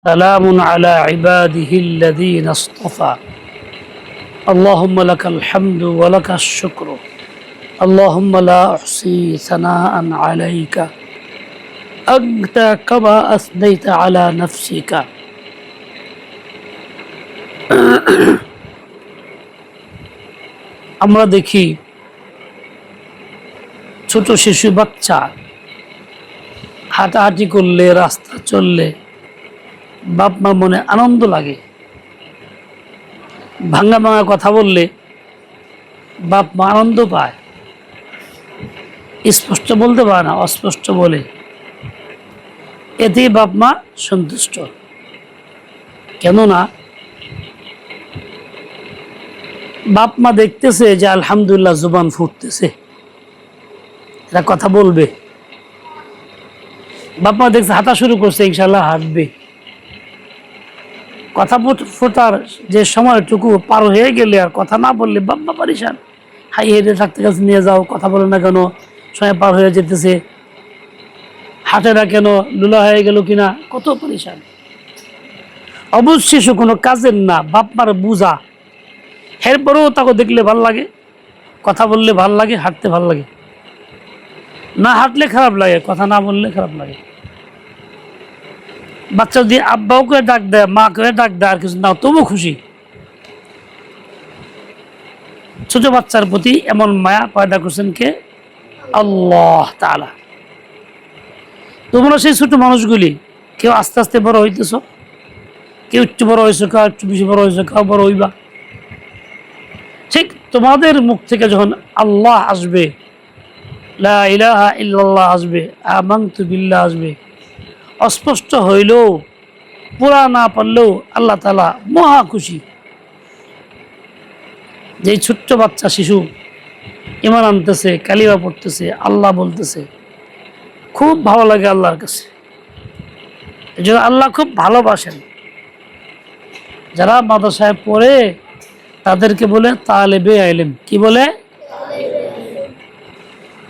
سلام على عباده الذين اصطفى اللهم لك الحمد ولك الشكر اللهم لا أحصي ثناء عليك أنت كما أثنيت على نفسك আমরা দেখি ছোট শিশু বাচ্চা হাঁটাহাঁটি করলে রাস্তা চললে বাপ মার মনে আনন্দ লাগে, ভাঙা ভাঙা কথা বললে বাপ মা আনন্দ পায়। স্পষ্ট বলতে পারে না, অস্পষ্ট বলে, এতেই বাপ মা সন্তুষ্ট। কেননা বাপ মা দেখতেছে যে আলহামদুলিল্লাহ জুবান ফুটতেছে, এরা কথা বলবে। বাপ মা দেখছে হাঁটা শুরু করছে, ইনশাল্লাহ হাঁটবে। কথা ফোটার যে সময়টুকু পার হয়ে গেলে আর কথা না বললে বাপ মা পারিশান। হাই হেঁটে থাকতে কাছে নিয়ে যাও, কথা বলে না কেন, সময় পার হয়ে যেতেছে, হাঁটে না কেন, লুলা হয়ে গেল কিনা, কত পারিশান। অবশ্যই কোনো কাজের না, বাপ মার বুঝা। এরপরেও তাকে দেখলে ভাল লাগে, কথা বললে ভাল লাগে, হাঁটতে ভাল লাগে। না হাঁটলে খারাপ লাগে, কথা না বললে খারাপ লাগে। বাচ্চা যদি আব্বাও করে ডাক দেয়, মা করে ডাক দেয়, আর কিছু না, তবু খুশি। ছোট বাচ্চার প্রতি এমন মায়া পয়দা করছেন কে? আল্লাহ তাআলা। তোমরা সেই ছোট মানুষগুলি, কেউ আস্তে আস্তে বড় হইতেছ, কেউ একটু বড় হয়েছে, কেউ একটু বেশি বড় হয়েছে, কেউ বড় হইবা। ঠিক তোমাদের মুখ থেকে যখন আল্লাহ আসবে, লা ইলাহা ইল্লাল্লাহ আসবে, আমানতু বিল্লাহ আসবে, অস্পষ্ট হইলেও, পুরা না পারলেও আল্লাহ তাআলা মহা খুশি। যে ছোট্ট বাচ্চা শিশু ঈমান আনতেছে, কালিমা পড়তেছে, আল্লাহ বলতেছে, খুব ভালো লাগে আল্লাহর কাছে। এই জন্য আল্লাহ খুব ভালোবাসেন। যারা মাদ্রাসায় পড়ে তাদেরকে বলে তালেবে ইলম। কি বলে?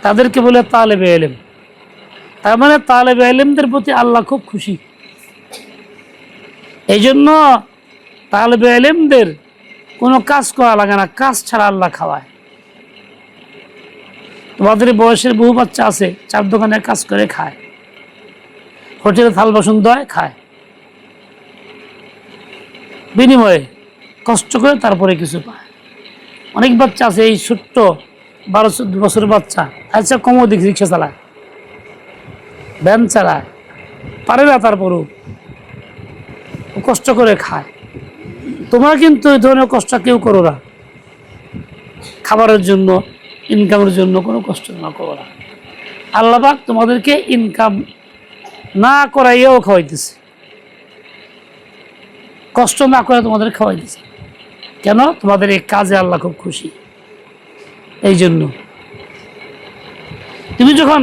তাদেরকে বলে তালেবে ইলম। তার মানে তালেবে ইলমদের প্রতি আল্লাহ খুব খুশি। এই জন্য তালেবে ইলমদের কোনো কাজ করা লাগে না, কাজ ছাড়া আল্লাহ খাওয়ায়। তোমাদের বয়সের বহু বাচ্চা আছে, চার দোকানে কাজ করে খায়, হোটেলে থাল বাসন ধোয়, খায়, বিনিময়ে কষ্ট করে তারপরে কিছু পায়। অনেক বাচ্চা আছে এই ছোট্ট 12-14 বছরের বাচ্চা, আচ্ছা কমও দিক রিক্সা চালায়, ভ্যান চালায়, পারে না, তারপরেও কষ্ট করে খায়। তোমরা কিন্তু এই ধরনের কষ্ট কেউ করো না। খাবারের জন্য, ইনকামের জন্য কোনো কষ্ট না করো না। আল্লাহ পাক তোমাদেরকে ইনকাম না করাইয়াও খাওয়াইতেছে, কষ্ট না করে তোমাদের খাওয়াইতেছে। কেন? তোমাদের এই কাজে আল্লাহ খুব খুশি। এই জন্য তুমি যখন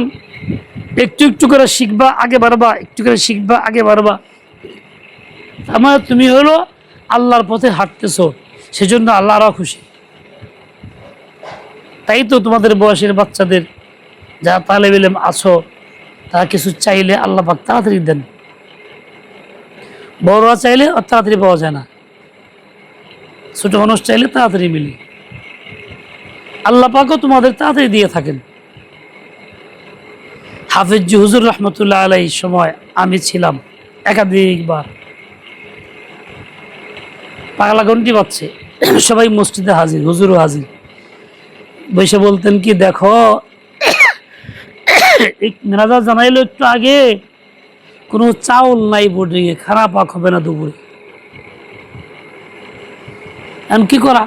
একটু একটু করে শিখবা, আগে বাড়বা, একটু করে শিখবা, আগে বাড়বা, আমার তুমি হলো আল্লাহর পথে হাঁটতেছো, সেজন্য আল্লাহ আরো খুশি। তাই তো তোমাদের বয়সের বাচ্চাদের যারা তালেবে ইলম আছো, তারা কিছু চাইলে আল্লাহ পাক তাড়াতাড়ি দেন। বড়রা চাইলে তাড়াতাড়ি পাওয়া যায় না, ছোট মানুষ চাইলে তাড়াতাড়ি মিলে। আল্লাহ পাকও তোমাদের তাড়াতাড়ি দিয়ে থাকেন। হাফেজ জি হুজুর রহমতুল্লাহ আলাই সময় আমি ছিলাম, একাধিকবার পাগলা ঘন্টি বাজছে, সবাই মসজিদে হাজির, হুজুরও হাজির। বসে বলতেন কি, দেখো মেনাজার জানাইলো একটু আগে, কোনো চাউল নাই বোর্ডিংয়ে, খানা পাক হবে না দুপুরে। এখন কি করা?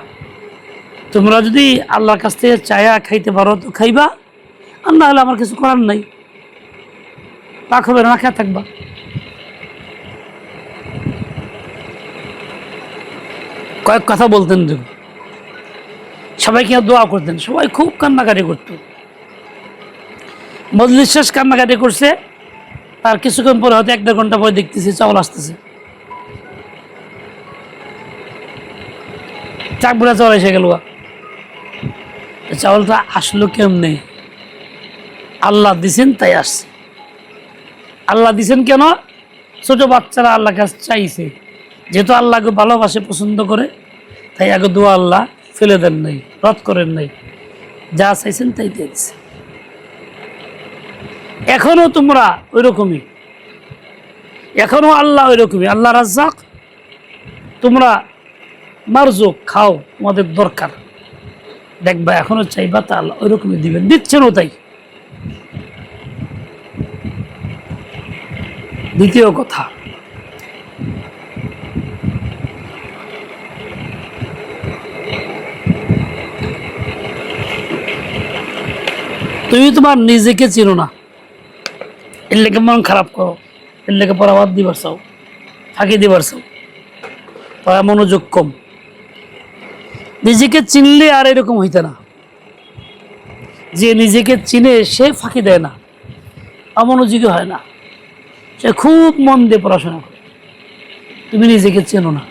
তোমরা যদি আল্লাহর কাছ থেকে চায়া খাইতে পারো তো খাইবা, আর না হলে আমার কিছু করার নাই, পাক হবে না, খেয়ে থাকবা। কয়েক কথা বলতেন, সবাইকে দোয়া করতেন, সবাই খুব কান্নাকাটি করত। মজলিস শেষ, কান্নাকাটি করছে, তার কিছুক্ষণ পরে হয়তো 1-1.5 ঘন্টা পরে দেখতেছি চাউল আসতেছে, চাকবুড়া চাউল এসে গেল। চাউলটা আসলো কেমনে? আল্লাহ দিছেন তাই আসছে। আল্লাহ দিছেন কেন? ছোট বাচ্চারা আল্লাহ কাছে চাইছে, যেহেতু আল্লাহকে ভালোবাসে, পছন্দ করে, তাই আগে দোয়া আল্লাহ ফেলে দেন নাই, রদ করেন নাই, যা চাইছেন তাই দিয়ে দিচ্ছে। এখনো তোমরা ওই রকমই, এখনো আল্লাহ ওই রকমই, আল্লাহ রাজ্জাক। তোমরা মারজুক, খাও, তোমাদের দরকার, দেখবা এখনো চাইবা তা আল্লাহ ওই রকমই দিবেন, দিচ্ছেনও তাই। দ্বিতীয় কথা, তুমি তোমার নিজেকে চিনো না, এর লেগে মন খারাপ করো, এর লেগে পড়াবাদ দিবার চাও, ফাঁকি দিবার চাও, পড়া মনোযোগ কম। নিজেকে চিনলে আর এরকম হইতে না। যে নিজেকে চিনে সে ফাঁকি দেয় না, অমনোযোগী হয় না, সে খুব মন দিয়ে পড়াশোনা করে। তুমি নিজেকে চেনো না।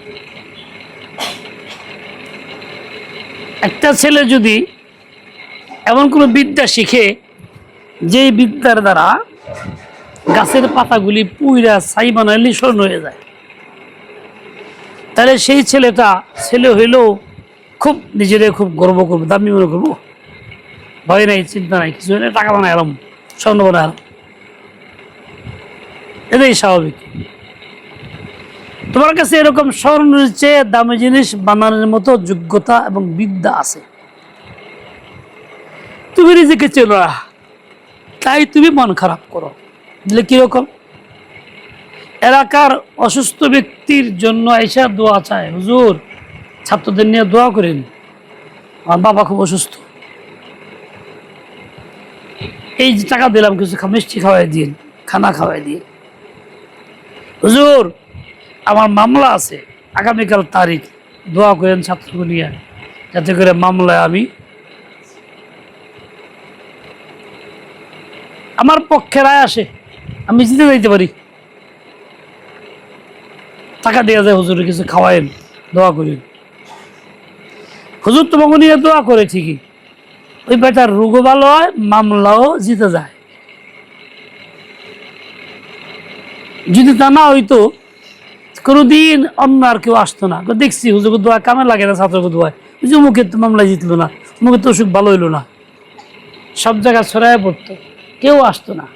একটা ছেলে যদি এমন কোনো বিদ্যা শিখে যেই বিদ্যার দ্বারা গাছের পাতাগুলি পুইরা ছাই বানাইলে স্বর্ণ হয়ে যায়, তাহলে সেই ছেলেটা ছেলে হইলেও খুব নিজেদের খুব গর্ব করবো, দামি মনে করবো, ভয় নাই, চিন্তা নাই, কিছু হলে টাকা বানায় এলাম, স্বর্ণ বানায় এলাম, এটাই স্বাভাবিক। তোমার কাছে এরকম স্বর্ণের চেয়ে দামি জিনিস বানানোর মতো যোগ্যতা এবং বিদ্যা আছে, তুমি নিজেকে চেনো না, তাই তুমি মন খারাপ করো। বুঝলে কিরকম? এলাকার অসুস্থ ব্যক্তির জন্য এসে দোয়া চায়, হুজুর ছাত্রদের নিয়ে দোয়া করেন, আমার বাবা খুব অসুস্থ, এই যে টাকা দিলাম কিছু মিষ্টি খাওয়াই দিন, খানা খাওয়াই দিয়ে। হুজুর আমার মামলা আছে আগামীকাল তারিখ, দোয়া করেন ছাত্রকে নিয়ে, যাতে করে মামলায় আমি আমার পক্ষে রায় আসে, আমি জিতে যাইতে পারি। টাকা দেওয়া যায়, হুজুরের কিছু খাওয়ায়েন, দোয়া করেন। হুজুর তোমাকে নিয়ে দোয়া করে ঠিকই, ওই বেটার রোগও ভালো হয়, মামলাও জিতে যায়। যদি তা না হইতো কোনোদিন অন্য আর কেউ আসতো না। দেখছি হুজুর দোয়া কামে লাগে না, ছাত্রকে দোয়ায়, হুজুর মুখে তো মামলা জিতলো না, মুখে তো অসুখ ভালো হইলো না, সব জায়গায় ছড়ায় পড়তো, কেউ আসতো না।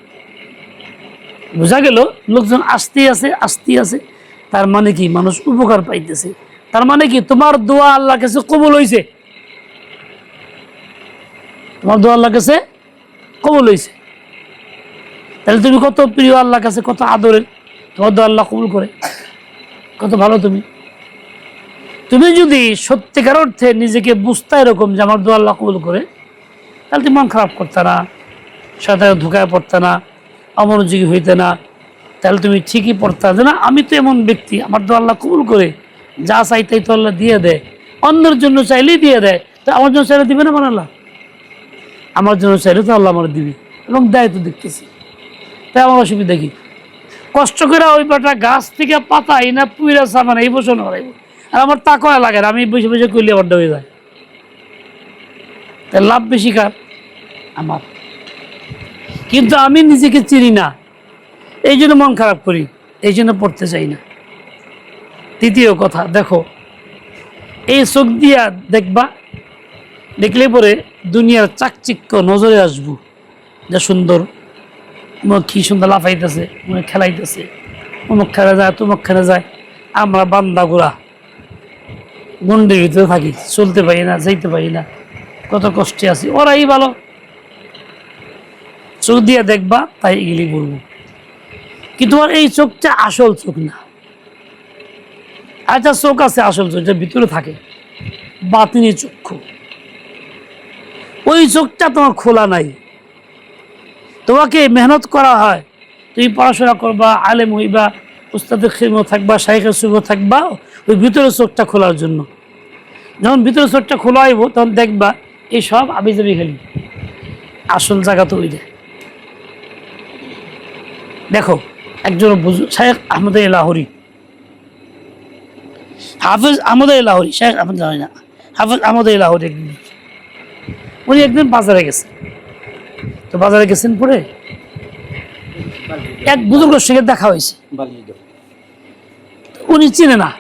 বোঝা গেল লোকজন আসতেই আছে, তার মানে কি মানুষ উপকার পাইতেছে, তার মানে কি তোমার দোয়া আল্লাহর কাছে কবুল হইছে, তোমার দোয়া আল্লাহর কাছে কবুল হইছে। তাহলে তুমি কত প্রিয় আল্লাহর কাছে, কত আদরের, তোমার দোয়া আল্লাহ কবুল করে, কত ভালো তুমি। তুমি যদি সত্যিকার অর্থে নিজেকে বুঝতে এরকম যে আমার দোয়া আল্লাহ কবুল করে, তাহলে তুমি মন খারাপ করতে না, শয়তানে ধোঁকায় পড়তে না, অমনোযোগী হইতে না, তাহলে তুমি ঠিকই পড়তে যে না আমি তো এমন ব্যক্তি, আমার দোয়া আল্লাহ কবুল করে, যা চাই তাই তো আল্লাহ দিয়ে দেয়, অন্যের জন্য চাইলেই দিয়ে দেয়, তো আমার জন্য চাইলে দিবে না মানে আল্লাহ, আমার জন্য চাইলে তো আল্লাহ আমার দিবে, এবং দেয় তো দেখতেছি, তাই আমার অসুবিধা কি? কষ্ট করে ওই পাটা গাছ থেকে পাতা এই না পুইরা সামান এই বসে নড়াইব, আর আমার তাকওয়া লাগে, আমি বসে বসে করলে আবার হয়ে যায়, তাই লাভ বেশি কার? আমার। কিন্তু আমি নিজেকে চিনি না, এই জন্য মন খারাপ করি, এই জন্য পড়তে চাই না। তৃতীয় কথা, দেখো এই চোখ দিয়া দেখবা, দেখলে পরে দুনিয়ার চাকচিক্য নজরে আসবো, যা সুন্দর, কি সুন্দর লাফাইতেছে, খেলাইতেছে, অমুক খেলা যায়, তমুক খেলা যায়, আমরা বান্দাগুলা গন্ডির ভিতরে থাকি, চলতে পারি না, যাইতে পারি না, কত কষ্টে আছি, ওরাই ভালো। চোখ দিয়ে দেখবা, তাই এগুলি বলবো। কিন্তু তোমার এই চোখটা আসল চোখ না। আচ্ছা চোখ আছে আসল চোখ, যেটা ভিতরে থাকে, বাতিনি চক্ষু, ওই চোখটা তোমার খোলা নাই। তোমাকে মেহনত করা হয়, তুমি পড়াশোনা করবা, আলেম হইবা, উস্তাদের খেদমত থাকবা, শাইখের সুবহ থাকবা, ওই ভিতরে চোখটা খোলার জন্য। যখন ভিতরে চোখটা খোলা হইব, তখন দেখবা এই সব আবিজাবি খালি, আসল জায়গা তো ওই যায়। দেখো একজন শাইখ আহমদ লাহোরী, হাফিজ আহমদ লাহোরী, শাইখ আহমদ লাহোরী না, হাফিজ আহমদ লাহোরী, উনি একদিন বাজারে গেছেন। তো বাজারে গেছেন পরে এক বুজুর্গের সঙ্গে দেখা হয়েছে, উনি চিনে না।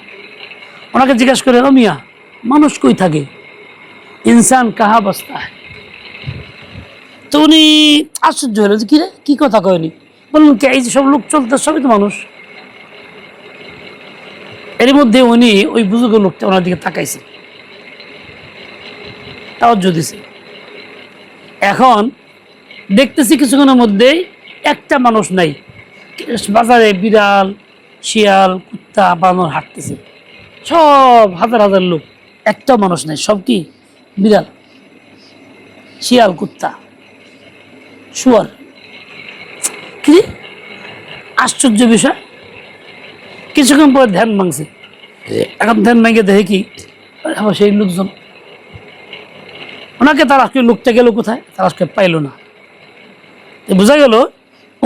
ওনাকে জিজ্ঞাসা করে, ও মিয়া, মানুষ কই থাকে? ইনসান কাহা বস্তা। তো উনি আশ্চর্য হলো যে, কি রে, কি কথা কয়নি? বললেন, কে, এই যে সব লোক চলতে সবই তো মানুষ। এর মধ্যে উনি ওই বুজুর্গ লোকটা ওনার দিকে তাকাইছে, তাওয়াজ্জুহ দিছে। এখন দেখতেছি কিছুক্ষণের মধ্যেই একটা মানুষ নাই। বাজারে বিড়াল, শিয়াল, কুত্তা, বানর হাঁটতেছে, সব হাজার হাজার লোক, একটা মানুষ নাই। সব কি? বিড়াল, শিয়াল, কুত্তা, শুয়ার। কি আশ্চর্য বিষয়! কিছুক্ষণ পরে ধ্যান ভাঙছে। এখন ধ্যান ভেঙে দেখে কি, আমার সেই লোকজন। ওনাকে তার আজকে লোকটা গেল কোথায়, তার আজকে পাইল না। বোঝা গেল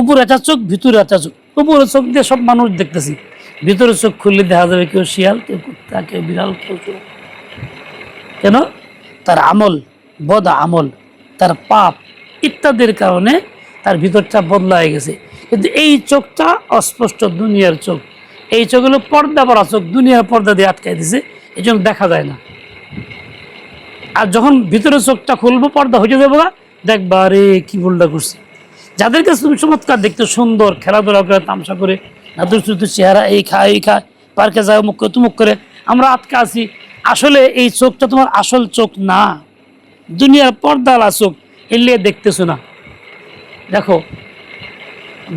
উপরে একটা চোখ, ভিতরে একটা চোখ। উপরে চোখ দিয়ে সব মানুষ দেখতেছি, ভিতরে চোখ খুললে দেখা যাবে কেউ শিয়াল, কেউ কুত্তা, কেউ বিড়াল, কেউ চোখ। কেন? তার আমল, বদ আমল, তার পাপ ইত্যাদির কারণে তার ভিতরটা বদলা হয়ে গেছে। কিন্তু এই চোখটা অস্পষ্ট দুনিয়ার চোখ। এই চোখ হলো পর্দা পরা চোখ, দুনিয়ার পর্দা দিয়ে আটকাই দিছে, এই জন্য দেখা যায় না। আর যখন ভিতরে চোখটা খুলবো, পর্দা হয়ে যাবো, দেখবা রে কি ভুলটা করছে। যাদের কাছে তুমি চমৎকার, দেখতে সুন্দর, খেলাধুলা করে, তামসা করে, নাতুর চেহারা, এই খায় এই খায়, পার্কে যায়, অমুক করে তুমুক করে, আমরা আটকা আছি। আসলে এই চোখটা তোমার আসল চোখ না, দুনিয়ার পর্দাওয়ালা চোখ, এলিয়ে দেখতেছো না। দেখো,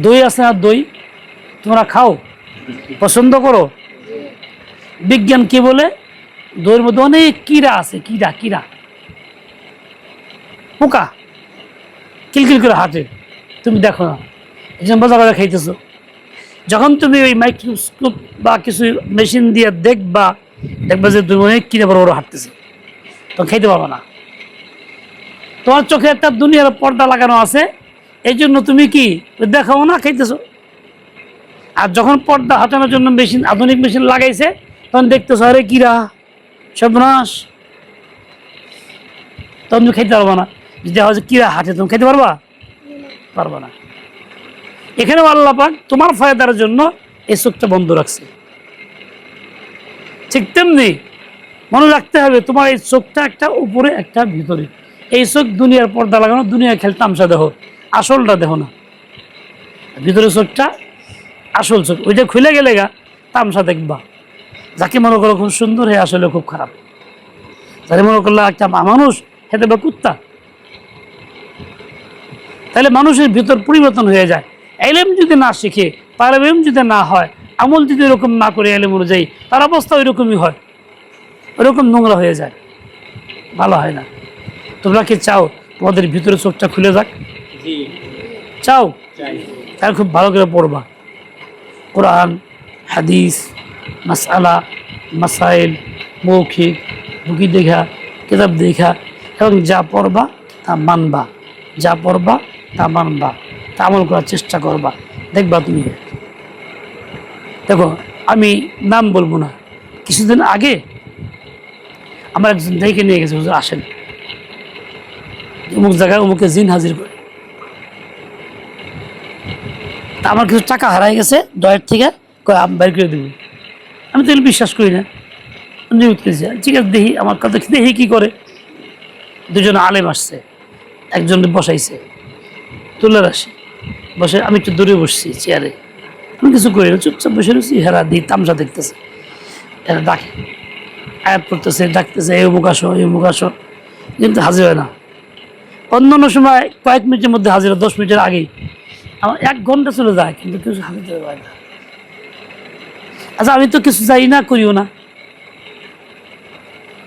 দই আছে না, দই তোমরা খাও, পছন্দ করো? বিজ্ঞান কি বলে? দইয়ের মধ্যে অনেক কীড়া আছে, কীড়া, কীড়া, পোকা কিলকিল করে হাঁটে, তুমি দেখো না, একজন মজা করে খাইতেছো। যখন তুমি ওই মাইক্রোস্কোপ বা কিছু মেশিন দিয়ে দেখবা, দেখবা যে তুমি অনেক কীড়া বড় বড় হাঁটতেছে, তখন খাইতে পারবো না। তোমার চোখে একটা দুনিয়ার পর্দা লাগানো আছে, এই জন্য তুমি কি দেখাও না, খাইতেছো। আর যখন পর্দা হটানোর জন্য মেশিন, আধুনিক মেশিন লাগাইছে, তখন দেখতেছো আরে কীড়া, সর্বনাশ, তখন তুমি খাইতে পারবো না। যদি হয় যে কীড়া হাঁটে, তুমি খাইতে পারবা? পারবা না। এখানেও আল্লাহ পাক তোমার ফায়দার জন্য এই চোখটা বন্ধ রাখছে। ঠিক তেমনি মনে রাখতে হবে, তোমার এই চোখটা একটা উপরে, একটা ভিতরে। এই চোখ দুনিয়ার পর্দা লাগানো, দুনিয়ার খেল তামসা দেহ, আসলটা দেহ না। ভিতরে চোখটা আসল চোখ, ওইটা খুলে গেলে গা তামসা দেখবা। যাকে মনে করো খুব সুন্দর, হে আসলে খুব খারাপ। যাকে মনে করলো একটা মানুষ, হেঁটে বা কুত্তা। তাহলে মানুষের ভিতর পরিবর্তন হয়ে যায়। এলেম যদি না শিখে, তালেম যদি না হয়, আমল যদি এরকম না করে এলেম অনুযায়ী, তার অবস্থা ওইরকমই হয়, ওইরকম নোংরা হয়ে যায়, ভালো হয় না। তোমরা কি চাও তোমাদের ভিতরে চোখটা খুলে যাক? চাও? তাহলে খুব ভালো করে পড়বা কোরআন, হাদিস, মাসআলা, মাসাইল, মৌখিক, বুকি দেখা, কিতাব দেখা, এবং যা পড়বা তা মানবা, যা পড়বা তা মানবা, তা আমল করার চেষ্টা করবা, দেখবা তুমি। দেখো, আমি নাম বলবো না, কিছুদিন আগে আমার একজন দেখে নিয়ে গেছে, হুজুর আসেন, অমুক জায়গায় অমুকে জিন হাজির করে। তা আমার কিছু টাকা হারাই গেছে ডয়ের থেকে, কয় আমি বাইর করে দেবো। আমি তো বিশ্বাস করি না, নিয়ত করেছি, ঠিক আছে দেখি, আমার কথা দেখি কী করে। দুজন আলেম আসছে, একজন বসাইছে, তুলে আসি বসে, আমি একটু দূরে বসছি চেয়ারে, আমি কিছু করি না, চুপচাপ বসে রয়েছি, হেরা দিই তামসা দেখতেছে। এরা ডাকে, আয়াত পড়তেছে, ডাকতেছে, এই অমুক আসো, এই অমুক আসো, কিন্তু হাজির হয় না। অন্যান্য সময় কয়েক মিনিটের মধ্যে হাজির হয়, 10 মিনিটের আগেই। আমার 1 ঘন্টা চলে যায়, কিন্তু কিছু হাজির হয় না। আচ্ছা, আমি তো কিছু যাই না, করিও না।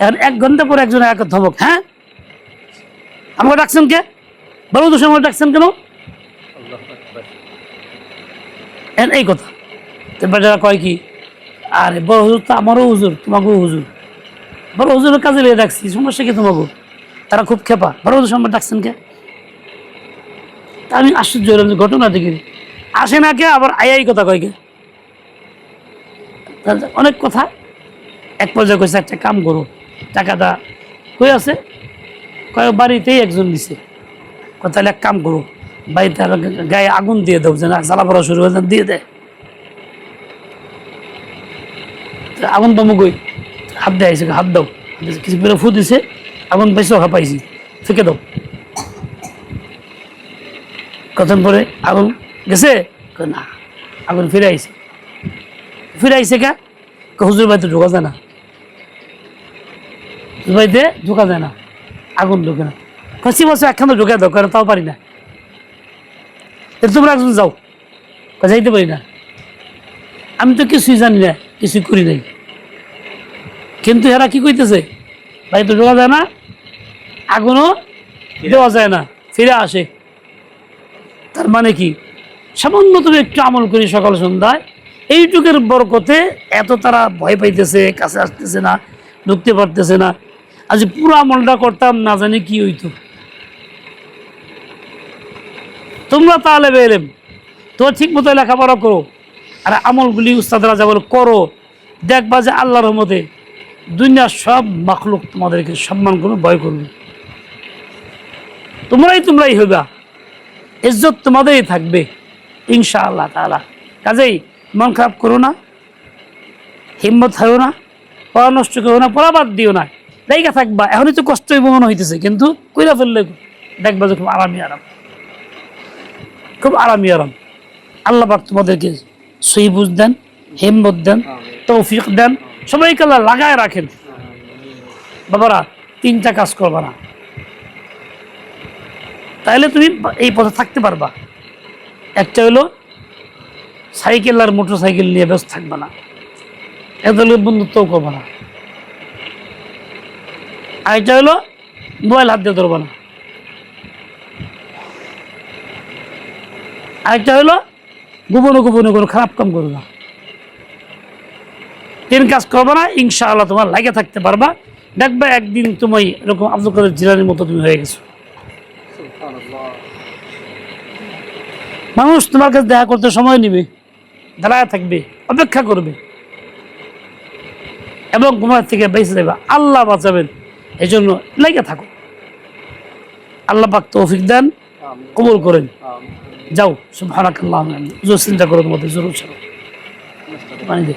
এখন 1 ঘন্টা পরে একজন এক ধমক, হ্যাঁ আমাকে ডাকছেন কে, বলো তো, সময় ডাকছেন কেন, এই কথা। তো বেটারা কয় কি, আরে বড় হুজুর তো আমারও হুজুর, তোমাকেও হুজুর, বড় হুজুরের কাজে লিয়ে ডাকছি, সমস্যা কি তোমাকে? তারা খুব খেপা, বড় হুজুর সময় ডাকছেন কে? আমি আশ্চর্য হলাম যে ঘটনা দেখি, আসে না কে, আবার আয়াই কথা কয় কে, অনেক কথা। এক পর্যায়ে কইছে, একটা কাম করো, টাকাটা কই আছে, কয় বাড়িতেই একজন দিছে, তাহলে এক কাম করো, বাড়িতে গায়ে আগুন দিয়ে দাও, যেন জ্বালা পড়া শুরু হয়ে দিয়ে দেয়। আগুন পাবো কই, হাত দেয় আইসে, হাত দাও, কিছু পেরে ফু দিছে, আগুন পাইছো, পাইছি, ফেঁকে দাও। কতক্ষণ পরে আগুন গেছে, না, আগুন ফিরে আইছে। ফিরে আইছে কা, হুজুর বাড়িতে ঢোকা যায় না, হুজুর বাড়িতে ঢোকা যায় না, আগুন ঢোকে না। কষি বছর একখানে ঢোকা দাও, কারণ তাও পারি না। তোমরা একজন যাও, যাইতে পারি না, আমি তো কিছুই জানি না, কিছুই করি নাই। কিন্তু এরা কি কইতেছে, বাড়িতে ঢোকা যায় না, আগুনও দেওয়া যায় না, ফিরে আসে। তার মানে কি, সামান্য তুমি একটু আমল করি সকাল সন্ধ্যায়, এইটুকের বরকতে এত তারা ভয় পাইতেছে, কাছে আসতেছে না, ঢুকতে পারতেছে না। আজ পুরো আমলটা করতাম, না জানি কি হইতো। তোমরা তাহলে বেলেম তোমার ঠিক মতো লেখাপড়া করো, আর আমলগুলি উস্তাদরা যা বলে করো, দেখবা যে আল্লাহর রহমতে দুনিয়ার সব মাখলুক তোমাদেরকে সম্মান করবে, ভয় করবে। তোমরাই হইবা, ইজ্জত তোমাদেরই থাকবে ইনশাআল্লাহ তাআলা। কাজেই মন খারাপ করো না, হিম্মত হারো না, পড়া নষ্ট করো না, পড়া বাদ দিও না, জায়গা থাকবা। এখনই তো কষ্টই মনে হইতেছে, কিন্তু কইরা ফেললে দেখবা যে খুব আরামই আরাম, খুব আরামই আরাম। আল্লাহ পাক তোমাদেরকে সহি বুঝ দেন, হিম্মত দেন, তৌফিক দেন, সবাইকে আল্লাহ লাগায় রাখেন। বাবারা, 3টা কাজ করবা না, তাইলে তুমি এই পথে থাকতে পারবা। একটা হলো সাইকেল আর মোটর সাইকেল নিয়ে ব্যস্ত থাকবা না, এদের বন্ধুত্বও করবা না। আরেকটা হলো মোবাইল হাত দিয়ে ধরবা না। আরেকটা হলো গোপনে গোপনে কোনো খারাপ কাম করবে না। 3 কাজ করবা না, ইনশাআল্লাহ তোমার লাগে থাকতে পারবা। দেখবা একদিন তুমি এরকম আব্দুল কাদের জিলানীর মতো তুমি হয়ে গেছো। মানুষ তোমার কাছে দেখা করতে সময় নিবে, দাঁড়ায় থাকবে, অপেক্ষা করবে, এবং তোমার থেকে বেঁচে যাবে, আল্লাহ বাঁচাবেন। এই জন্য লেগে থাকো। আল্লাহ পাক তৌফিক দেন, কবুল করেন। যাও, সুবহানাকাল্লাহুম্মা ওয়া বিহামদিকা, চিন্তা করো তোমাদের জরুর পানি দে।